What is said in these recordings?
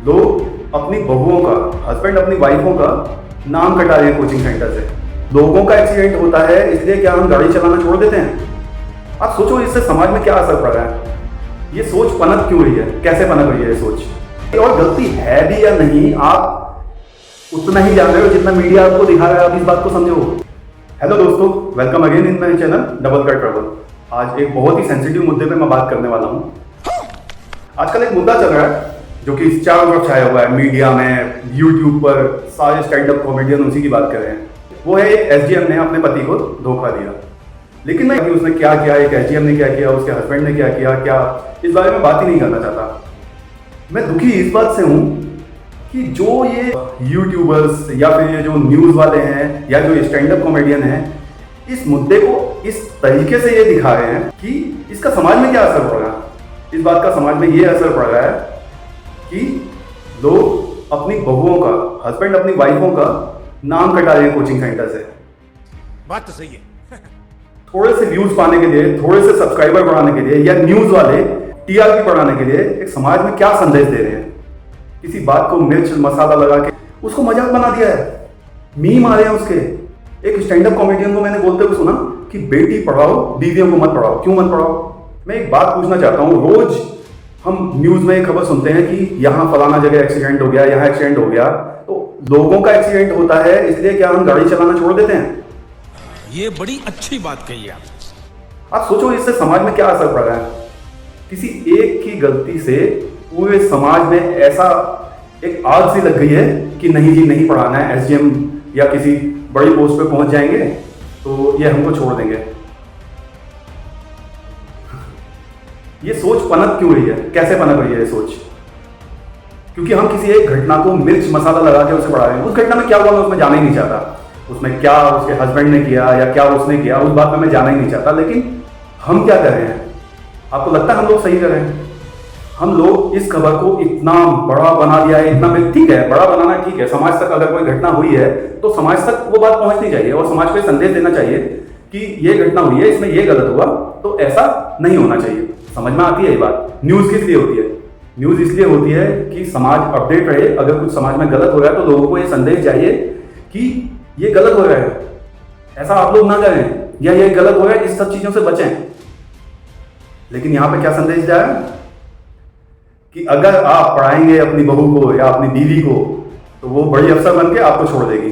लोग अपनी बहुओं का, हस्बैंड अपनी वाइफों का नाम कटा रहे हैं कोचिंग सेंटर से। लोगों का एक्सीडेंट होता है, इसलिए क्या हम गाड़ी चलाना छोड़ देते हैं? आप सोचो इससे समाज में क्या असर पड़ रहा है। ये सोच पनप क्यों रही है, कैसे पनप रही है ये सोच, और गलती है भी या नहीं आप उतना ही जान रहे हो जितना मीडिया आपको दिखा रहा है। आप इस बात को समझो। हेलो दोस्तों, welcome again in my channel double cut travel. आज एक बहुत ही सेंसिटिव मुद्दे पे मैं बात करने वाला हूँ। आजकल एक मुद्दा चल रहा है जो कि चारों तरफ छाया हुआ है, मीडिया में, यूट्यूब पर सारे स्टैंड अप कॉमेडियन उसी की बात कर रहे हैं। वो है एक एसडीएम ने अपने पति को धोखा दिया। लेकिन मैं उसने क्या किया, एक एसडीएम ने क्या किया, उसके हस्बैंड ने क्या किया, क्या इस बारे में बात ही नहीं करना चाहता। मैं दुखी इस बात से हूँ कि जो ये यूट्यूबर्स या फिर ये जो न्यूज़ वाले हैं या जो स्टैंड अप कॉमेडियन हैं, इस मुद्दे को इस तरीके से ये दिखा रहे हैं कि इसका समाज में क्या असर पड़ रहा है। इस बात का समाज में ये असर पड़ रहा है कि लोग अपनी बहुओं का, हस्बैंड अपनी वाइफों का नाम कटा रहे हैं कोचिंग सेंटर से। बात तो सही है। थोड़े से व्यूज पाने के लिए, थोड़े से सब्सक्राइबर बढ़ाने के लिए, या न्यूज वाले टीआरपी बढ़ाने के लिए एक समाज में क्या संदेश दे रहे हैं। किसी बात को मिर्च मसाला लगा के उसको मजाक बना दिया है, मीम आ रहे हैं उसके। एक स्टैंड अप कॉमेडियन को मैंने बोलते हुए सुना कि बेटी पढ़ाओ, बीवियों को मत पढ़ाओ। क्यों मत पढ़ाओ? मैं एक बात पूछना चाहता हूँ। रोज हम न्यूज में एक खबर सुनते हैं कि यहाँ फलाना जगह एक्सीडेंट हो गया, यहाँ एक्सीडेंट हो गया। तो लोगों का एक्सीडेंट होता है, इसलिए क्या हम गाड़ी चलाना छोड़ देते हैं? ये बड़ी अच्छी बात कही आप सोचो इससे समाज में क्या असर पड़ रहा है। किसी एक की गलती से पूरे समाज में ऐसा एक आग सी लग गई है कि नहीं जी, नहीं पढ़ाना है। एसडीएम या किसी बड़ी पोस्ट पे पहुंच जाएंगे तो ये हमको छोड़ देंगे। ये सोच पनप क्यों रही है, कैसे पनप रही है ये सोच? क्योंकि हम किसी एक घटना को मिर्च मसाला लगा के उसे पढ़ा रहे हैं। उस घटना में क्या हुआ मैं उसमें जाना ही नहीं चाहता। उसमें क्या उसके हस्बैंड ने किया या क्या उसने किया, उस बात में मैं जाना ही नहीं चाहता। लेकिन हम क्या कर रहे हैं? आपको लगता है हम लोग सही कर रहे हैं? हम लोग इस खबर को इतना बड़ा बना दिया है, इतना ठीक है, बड़ा बनाना ठीक है। समाज तक अगर कोई घटना हुई है तो समाज तक वो बात पहुंचनी चाहिए और समाज को संदेश देना चाहिए कि ये घटना हुई है, इसमें ये गलत हुआ, तो ऐसा नहीं होना चाहिए। समझ में आती है ये बात? न्यूज किस लिए होती है? न्यूज इसलिए होती है कि समाज अपडेट रहे। अगर कुछ समाज में गलत हो रहा है तो लोगों को ये संदेश चाहिए कि ये गलत हो रहा है, ऐसा आप लोग ना करें, या ये गलत हो रहा है, इस सब चीजों से बचें। लेकिन यहां पे क्या संदेश जाए कि अगर आप पढ़ाएंगे अपनी बहू को या अपनी बीवी को तो वो बड़ी अफसर बन के आपको छोड़ देगी।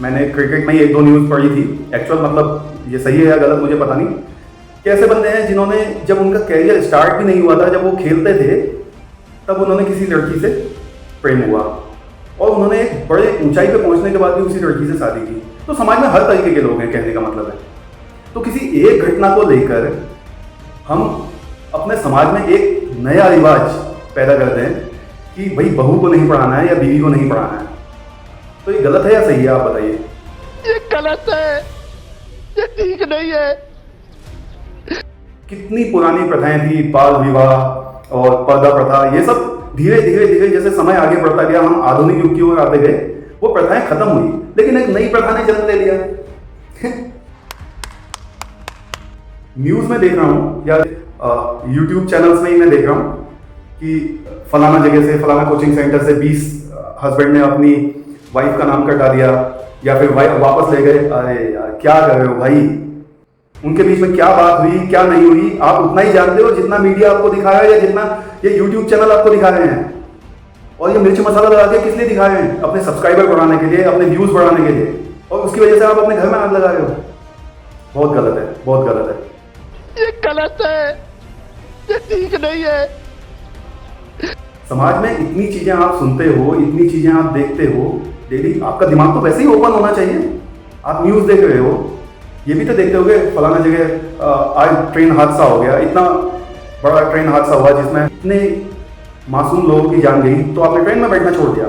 मैंने क्रिकेट में एक दो न्यूज पढ़ी थी, एक्चुअल मतलब ये सही है या गलत मुझे पता नहीं। कैसे बंदे हैं जिन्होंने, जब उनका कैरियर स्टार्ट भी नहीं हुआ था, जब वो खेलते थे, तब उन्होंने किसी लड़की से प्रेम हुआ और उन्होंने एक बड़े ऊंचाई पे पहुंचने के बाद भी उसी लड़की से शादी की। तो समाज में हर तरीके के लोग हैं, कहने का मतलब है। तो किसी एक घटना को लेकर हम अपने समाज में एक नया रिवाज पैदा करते हैं कि भाई बहू को नहीं पढ़ाना है या बीवी को नहीं पढ़ाना है। तो ये गलत है या सही है, आप बताइए। ये गलत है, ये ठीक नहीं है। कितनी पुरानी प्रथाएं थी, बाल विवाह और पर्दा प्रथा, ये सब धीरे धीरे धीरे जैसे समय आगे बढ़ता गया, हम आधुनिक युग की ओर आते गए, वो प्रथाएं खत्म हुई, लेकिन एक नई प्रथा ने जन्म ले लिया। न्यूज में देख रहा हूं या यूट्यूब चैनल्स में ही मैं देख रहा हूं कि फलाना जगह से, फलाना कोचिंग सेंटर से 20 हस्बैंड ने अपनी वाइफ का नाम कटा दिया या फिर वाइफ वापस ले गए। अरे यार, क्या कर रहे हो भाई? उनके बीच में क्या बात हुई, क्या नहीं हुई, आप उतना ही जानते हो जितना मीडिया आपको दिखा रहा है या जितना ये यूट्यूब चैनल आपको दिखा रहे हैं। और ये मिर्च मसाला लगा के किस लिए दिखा रहे हैं? अपने सब्सक्राइबर बढ़ाने के लिए, अपने व्यूज बढ़ाने के लिए, और उसकी वजह से आप अपने घर में आग लगा रहे हो। बहुत गलत है, बहुत गलत है। ये गलत है, ये ठीक नहीं है। समाज में इतनी चीजें आप सुनते हो, इतनी चीजें आप देखते हो डेली, आपका दिमाग तो वैसे ही ओपन होना चाहिए। आप न्यूज देख रहे हो, ये भी तो देखते होगे फलाना जगह आज ट्रेन हादसा हो गया, इतना बड़ा ट्रेन हादसा हुआ जिसमें इतने मासूम लोगों की जान गई, तो आपने ट्रेन में बैठना छोड़ दिया।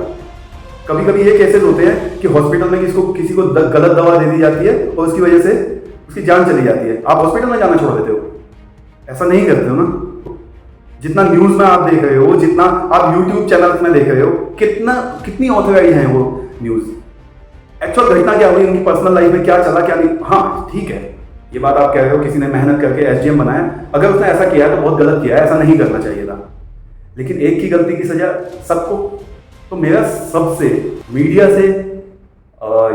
कभी कभी ये केसेस होते हैं कि हॉस्पिटल में किसी को गलत दवा दे दी जाती है और उसकी वजह से उसकी जान चली जाती है, आप हॉस्पिटल में जाना छोड़ देते हो। ऐसा नहीं करते हो ना। जितना न्यूज में आप देख रहे हो, जितना आप यूट्यूब चैनल में देख रहे हो, कितनी ऑथराइज है वो न्यूज। एक्चुअल घटना क्या हुई, उनकी पर्सनल लाइफ में क्या चला क्या नहीं, हाँ ठीक है, ये बात आप कह रहे हो किसी ने मेहनत करके एसडीएम बनाया, अगर उसने ऐसा किया है तो बहुत गलत किया है, ऐसा नहीं करना चाहिए था। लेकिन एक की गलती की सजा सबको। तो मेरा सबसे मीडिया से,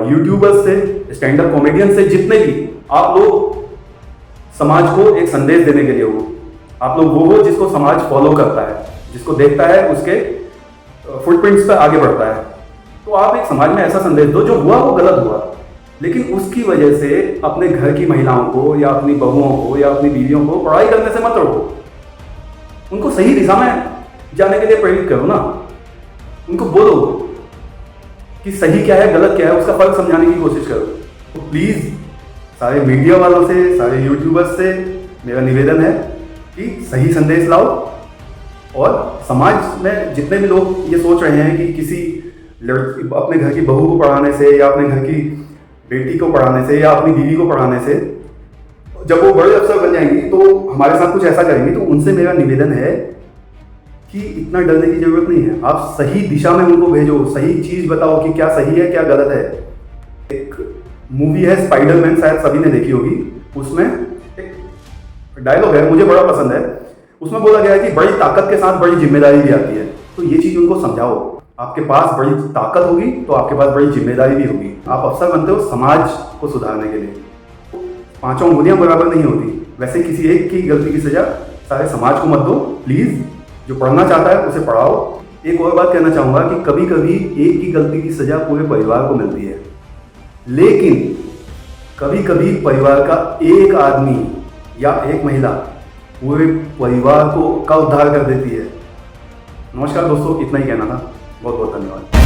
यूट्यूबर्स से, स्टैंड अप कॉमेडियन से, जितने भी आप लोग समाज को एक संदेश देने के लिए हो, आप लोग वो हो जिसको समाज फॉलो करता है, जिसको देखता है उसके फुटप्रिंट्स पर आगे बढ़ता है। तो आप एक समाज में ऐसा संदेश दो, जो हुआ वो गलत हुआ, लेकिन उसकी वजह से अपने घर की महिलाओं को या अपनी बहुओं को या अपनी बीवियों को पढ़ाई करने से मत रोको। उनको सही दिशा में जाने के लिए प्रेरित करो ना। उनको बोलो कि सही क्या है, गलत क्या है, उसका फर्क समझाने की कोशिश करो। तो प्लीज़ सारे मीडिया वालों से, सारे यूट्यूबर्स से मेरा निवेदन है कि सही संदेश लाओ। और समाज में जितने भी लोग ये सोच रहे हैं कि किसी लड़की, अपने घर की बहू को पढ़ाने से या अपने घर की बेटी को पढ़ाने से या अपनी बीवी को पढ़ाने से जब वो बड़े अफसर बन जाएंगी तो हमारे साथ कुछ ऐसा करेंगी, तो उनसे मेरा निवेदन है कि इतना डरने की जरूरत नहीं है। आप सही दिशा में उनको भेजो, सही चीज़ बताओ कि क्या सही है क्या गलत है। एक मूवी है स्पाइडरमैन, शायद सभी ने देखी होगी। उसमें एक डायलॉग है, मुझे बड़ा पसंद है। उसमें बोला गया है कि बड़ी ताकत के साथ बड़ी जिम्मेदारी भी आती है। तो ये चीज़ उनको समझाओ, आपके पास बड़ी ताकत होगी तो आपके पास बड़ी जिम्मेदारी भी होगी। आप अफसर बनते हो समाज को सुधारने के लिए। तो पांचों उंगलियां बराबर नहीं होती, वैसे किसी एक की गलती की सजा सारे समाज को मत दो। प्लीज़ जो पढ़ना चाहता है उसे पढ़ाओ। एक और बात कहना चाहूँगा कि कभी कभी एक की गलती की सजा पूरे परिवार को मिलती है, लेकिन कभी कभी परिवार का एक आदमी या एक महिला पूरे परिवार का उद्धार कर देती है। नमस्कार दोस्तों, इतना ही कहना था। बहुत बहुत धन्यवाद।